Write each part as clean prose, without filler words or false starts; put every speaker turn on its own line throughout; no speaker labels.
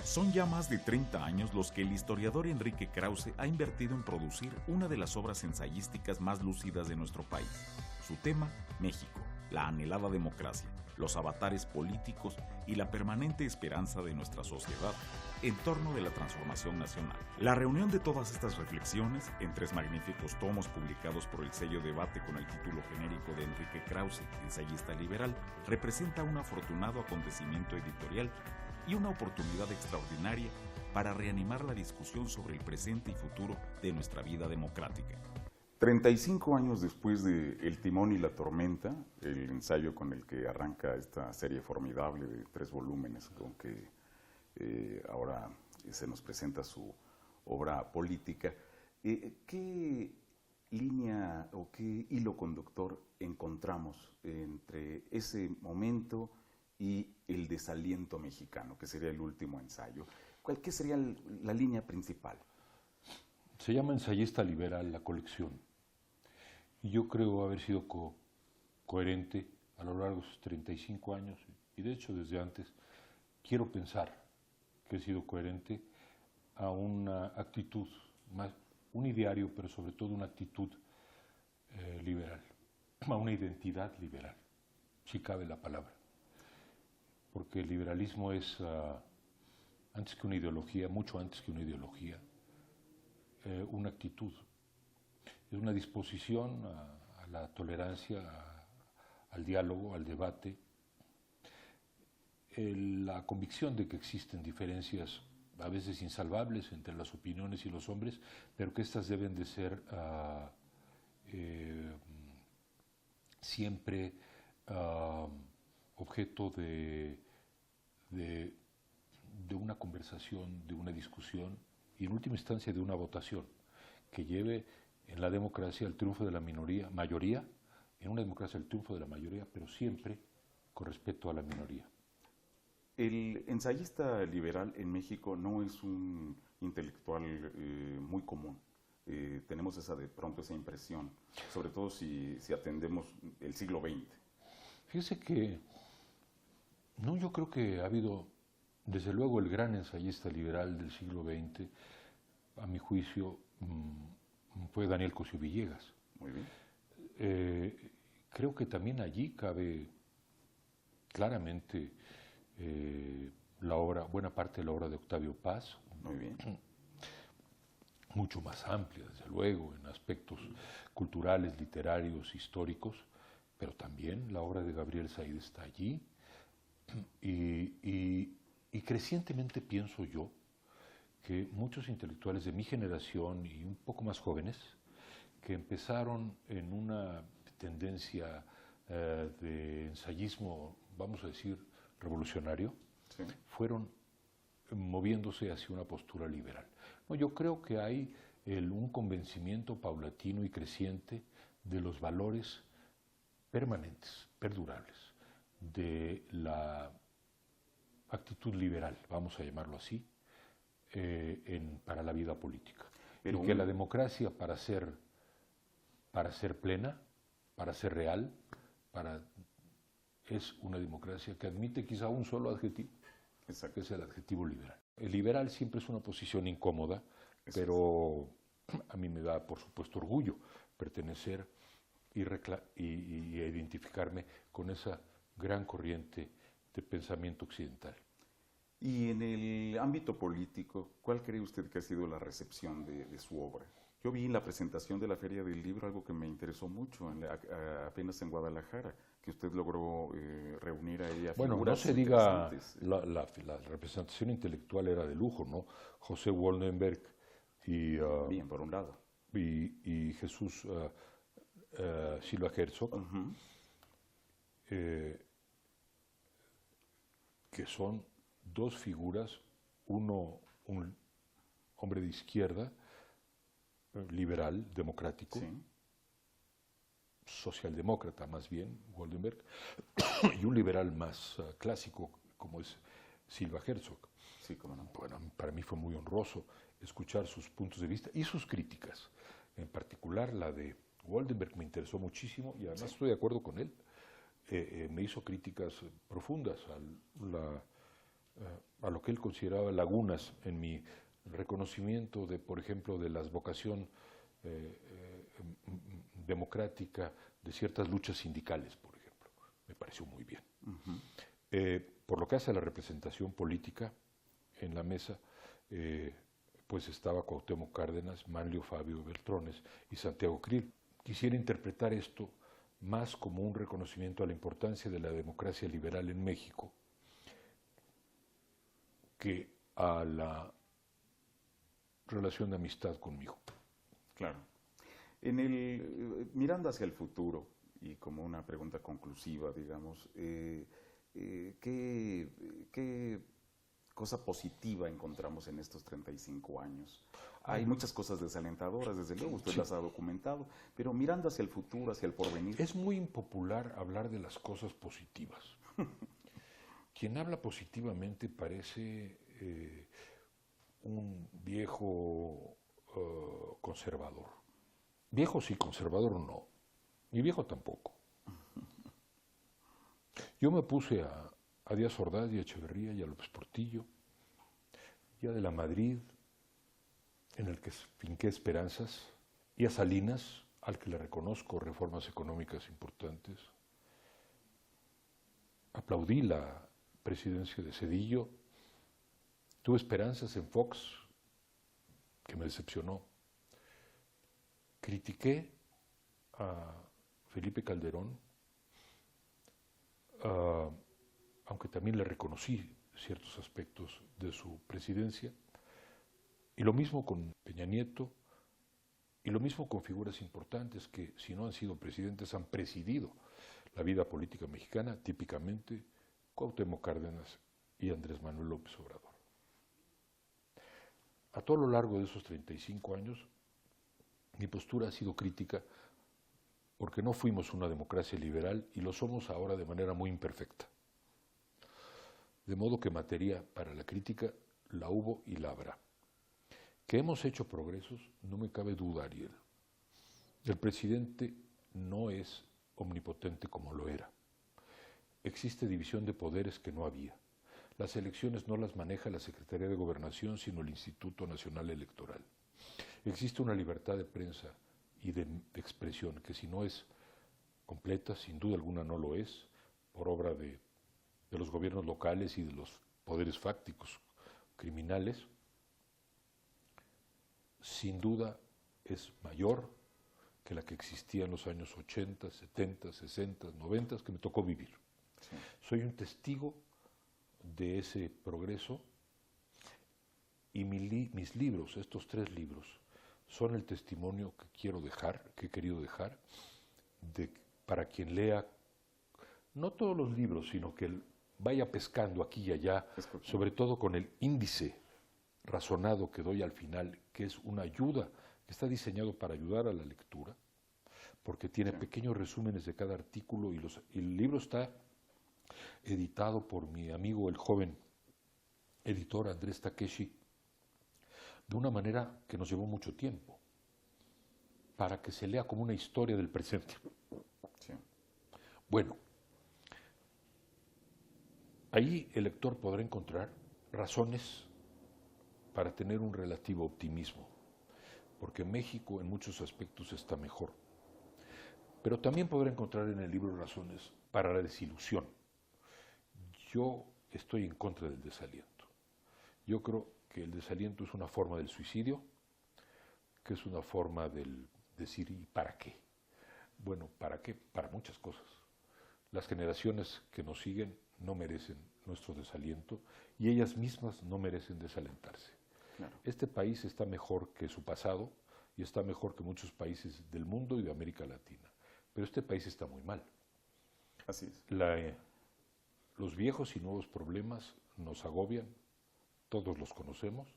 Son ya más de 30 años los que el historiador Enrique Krause ha invertido en producir una de las obras ensayísticas más lúcidas de nuestro país. Su tema, México, la anhelada democracia, los avatares políticos y la permanente esperanza de nuestra sociedad en torno de la transformación nacional. La reunión de todas estas reflexiones, en 3 magníficos tomos publicados por el sello Debate con el título genérico de Enrique Krause, ensayista liberal, representa un afortunado acontecimiento editorial y una oportunidad extraordinaria para reanimar la discusión sobre el presente y futuro de nuestra vida democrática.
35 años después de El timón y la tormenta, el ensayo con el que arranca esta serie formidable de 3 volúmenes con que ahora se nos presenta su obra política, ¿qué línea o qué hilo conductor encontramos entre ese momento y el desaliento mexicano, que sería el último ensayo? ¿Qué sería la línea principal?
Se llama Ensayista Liberal la colección, y yo creo haber sido coherente a lo largo de esos 35 años, y de hecho desde antes quiero pensar que he sido coherente a una actitud, un ideario, pero sobre todo una actitud liberal, a una identidad liberal, si cabe la palabra. Porque el liberalismo es, antes que una ideología, mucho antes que una ideología, una actitud. Es una disposición a la tolerancia, al diálogo, al debate, la convicción de que existen diferencias a veces insalvables entre las opiniones y los hombres, pero que éstas deben de ser siempre objeto de una conversación, de una discusión y en última instancia de una votación que lleve en la democracia al triunfo de la mayoría, en una democracia el triunfo de la mayoría, pero siempre con respeto a la minoría.
El ensayista liberal en México no es un intelectual muy común. Tenemos de pronto esa impresión, sobre todo si atendemos el siglo XX.
Fíjese que no, yo creo que ha habido, desde luego, el gran ensayista liberal del siglo XX, a mi juicio, fue Daniel Cosío Villegas.
Muy bien.
Creo que también allí cabe claramente buena parte de la obra de Octavio Paz.
Muy bien.
Mucho más amplia, desde luego, en aspectos culturales, literarios, históricos, pero también la obra de Gabriel Said está allí. Y crecientemente pienso yo que muchos intelectuales de mi generación y un poco más jóvenes, que empezaron en una tendencia de ensayismo, vamos a decir, revolucionario,
Sí.
fueron moviéndose hacia una postura liberal. No, yo creo que hay un convencimiento paulatino y creciente de los valores permanentes, perdurables, de la actitud liberal, vamos a llamarlo así, para la vida política. Y que la democracia, para ser plena, para ser real, es una democracia que admite quizá un solo adjetivo,
Exacto.
que es el adjetivo liberal. El liberal siempre es una posición incómoda, pero a mí me da, por supuesto, orgullo pertenecer y identificarme con esa gran corriente de pensamiento occidental.
Y en el ámbito político, ¿cuál cree usted que ha sido la recepción de su obra? Yo vi en la presentación de la Feria del Libro algo que me interesó mucho, apenas en Guadalajara, que usted logró reunir ahí a
bueno,
figuras
no se diga,
interesantes.
la representación intelectual era de lujo, ¿no? José Woldenberg y...
Bien, por un lado.
Y Jesús Silva Herzog, que son 2 figuras, uno un hombre de izquierda, liberal, democrático,
Sí.
socialdemócrata más bien, Woldenberg, y un liberal más clásico como es Silva Herzog.
Sí, cómo no.
Bueno, para mí fue muy honroso escuchar sus puntos de vista y sus críticas. En particular la de Goldenberg me interesó muchísimo y además estoy de acuerdo con él. Me hizo críticas profundas a lo que él consideraba lagunas en mi reconocimiento de, por ejemplo, de la vocación democrática de ciertas luchas sindicales, por ejemplo. Me pareció muy bien. Por lo que hace a la representación política en la mesa, pues estaba Cuauhtémoc Cárdenas, Manlio Fabio Beltrones y Santiago Krill. Quisiera interpretar esto más como un reconocimiento a la importancia de la democracia liberal en México que a la relación de amistad conmigo.
Claro. Mirando hacia el futuro, y como una pregunta conclusiva, digamos, ¿qué cosa positiva encontramos en estos 35 años? Hay muchas cosas desalentadoras, desde luego, usted las ha documentado, pero mirando hacia el futuro, hacia el porvenir.
Es muy impopular hablar de las cosas positivas. Quien habla positivamente parece un viejo conservador. Viejo sí, conservador no. Ni viejo tampoco. Yo me puse a Díaz Ordaz y a Echeverría y a López Portillo y a De la Madrid, en el que finqué esperanzas, y a Salinas, al que le reconozco reformas económicas importantes. Aplaudí la presidencia de Zedillo, tuve esperanzas en Fox, que me decepcionó. Critiqué a Felipe Calderón, aunque también le reconocí ciertos aspectos de su presidencia, y lo mismo con Peña Nieto, y lo mismo con figuras importantes que, si no han sido presidentes, han presidido la vida política mexicana, típicamente Cuauhtémoc Cárdenas y Andrés Manuel López Obrador. A todo lo largo de esos 35 años, mi postura ha sido crítica porque no fuimos una democracia liberal y lo somos ahora de manera muy imperfecta. De modo que materia para la crítica la hubo y la habrá. Que hemos hecho progresos, no me cabe duda, Ariel. El presidente no es omnipotente como lo era. Existe división de poderes que no había. Las elecciones no las maneja la Secretaría de Gobernación, sino el Instituto Nacional Electoral. Existe una libertad de prensa y de expresión que, si no es completa, sin duda alguna no lo es, por obra de los gobiernos locales y de los poderes fácticos criminales, sin duda es mayor que la que existía en los años 80, 70, 60, 90, que me tocó vivir. Sí. Soy un testigo de ese progreso y mis libros, estos 3 libros, son el testimonio que quiero dejar, que he querido dejar, para quien lea, no todos los libros, sino que vaya pescando aquí y allá, sobre todo con el índice razonado que doy al final, que es una ayuda, que está diseñado para ayudar a la lectura, porque tiene pequeños resúmenes de cada artículo y el libro está editado por mi amigo, el joven editor Andrés Takeshi, de una manera que nos llevó mucho tiempo, para que se lea como una historia del presente. Sí. Bueno, ahí el lector podrá encontrar razones para tener un relativo optimismo, porque México en muchos aspectos está mejor. Pero también podrá encontrar en el libro razones para la desilusión. Yo estoy en contra del desaliento. Yo creo que el desaliento es una forma del suicidio, que es una forma del decir ¿y para qué? Bueno, ¿para qué? Para muchas cosas. Las generaciones que nos siguen no merecen nuestro desaliento y ellas mismas no merecen desalentarse. Claro. Este país está mejor que su pasado y está mejor que muchos países del mundo y de América Latina. Pero este país está muy mal.
Así es.
Los viejos y nuevos problemas nos agobian, todos los conocemos.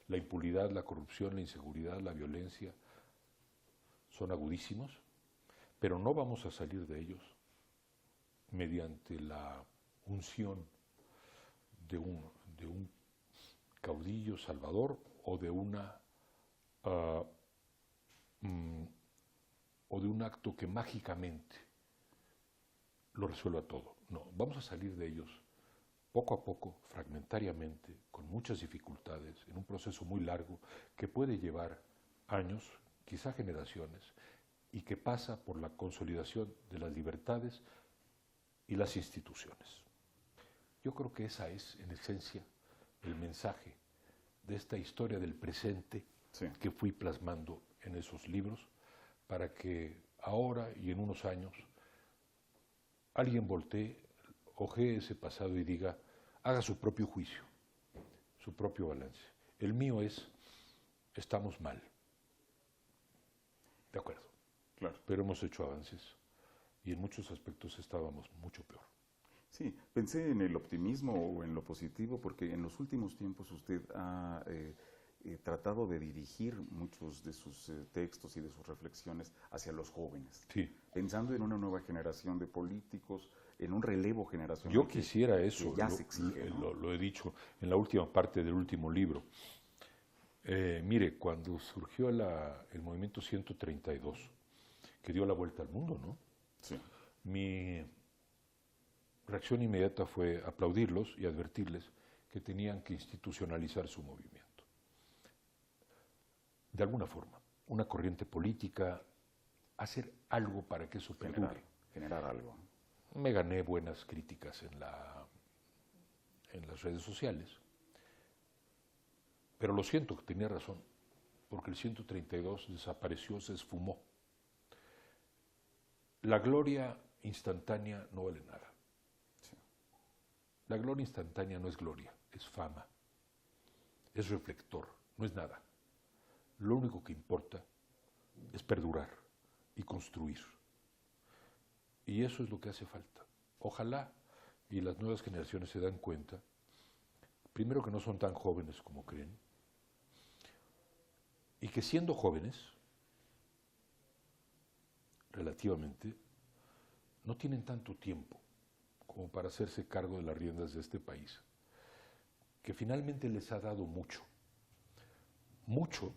La impunidad, la corrupción, la inseguridad, la violencia son agudísimos, pero no vamos a salir de ellos mediante la unción de un caudillo salvador o de un acto que mágicamente lo resuelva todo. No, vamos a salir de ellos poco a poco, fragmentariamente, con muchas dificultades, en un proceso muy largo que puede llevar años, quizá generaciones, y que pasa por la consolidación de las libertades y las instituciones. Yo creo que esa es, en esencia, el mensaje de esta historia del presente que fui plasmando en esos libros, para que ahora y en unos años alguien voltee, ojee ese pasado y diga, haga su propio juicio, su propio balance. El mío es, estamos mal. De acuerdo.
Claro.
Pero hemos hecho avances y en muchos aspectos estábamos mucho peor.
Sí, pensé en el optimismo o en lo positivo porque en los últimos tiempos usted ha tratado de dirigir muchos de sus textos y de sus reflexiones hacia los jóvenes,
sí,
pensando en una nueva generación de políticos, en un relevo generacional.
Yo quisiera eso,
ya se exige, ¿no?
lo he dicho en la última parte del último libro. Mire, cuando surgió el movimiento 132, que dio la vuelta al mundo, ¿no?
Sí.
Mi reacción inmediata fue aplaudirlos y advertirles que tenían que institucionalizar su movimiento. De alguna forma, una corriente política, hacer algo para que eso perdure.
Generar algo.
Me gané buenas críticas en las redes sociales, pero lo siento, que tenía razón, porque el 132 desapareció, se esfumó. La gloria instantánea no vale nada.
Sí.
La gloria instantánea no es gloria, es fama, es reflector, no es nada. Lo único que importa es perdurar y construir. Y eso es lo que hace falta. Ojalá y las nuevas generaciones se dan cuenta, primero, que no son tan jóvenes como creen, y que siendo jóvenes, relativamente, no tienen tanto tiempo como para hacerse cargo de las riendas de este país, que finalmente les ha dado mucho, mucho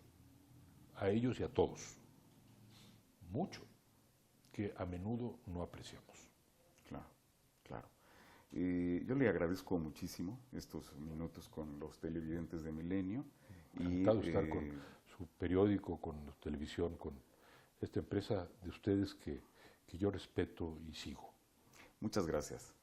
a ellos y a todos, mucho, que a menudo no apreciamos.
Claro, claro. Yo le agradezco muchísimo estos minutos con los televidentes de Milenio.
Encantado de estar con su periódico, con la televisión, con esta empresa de ustedes que yo respeto y sigo.
Muchas gracias.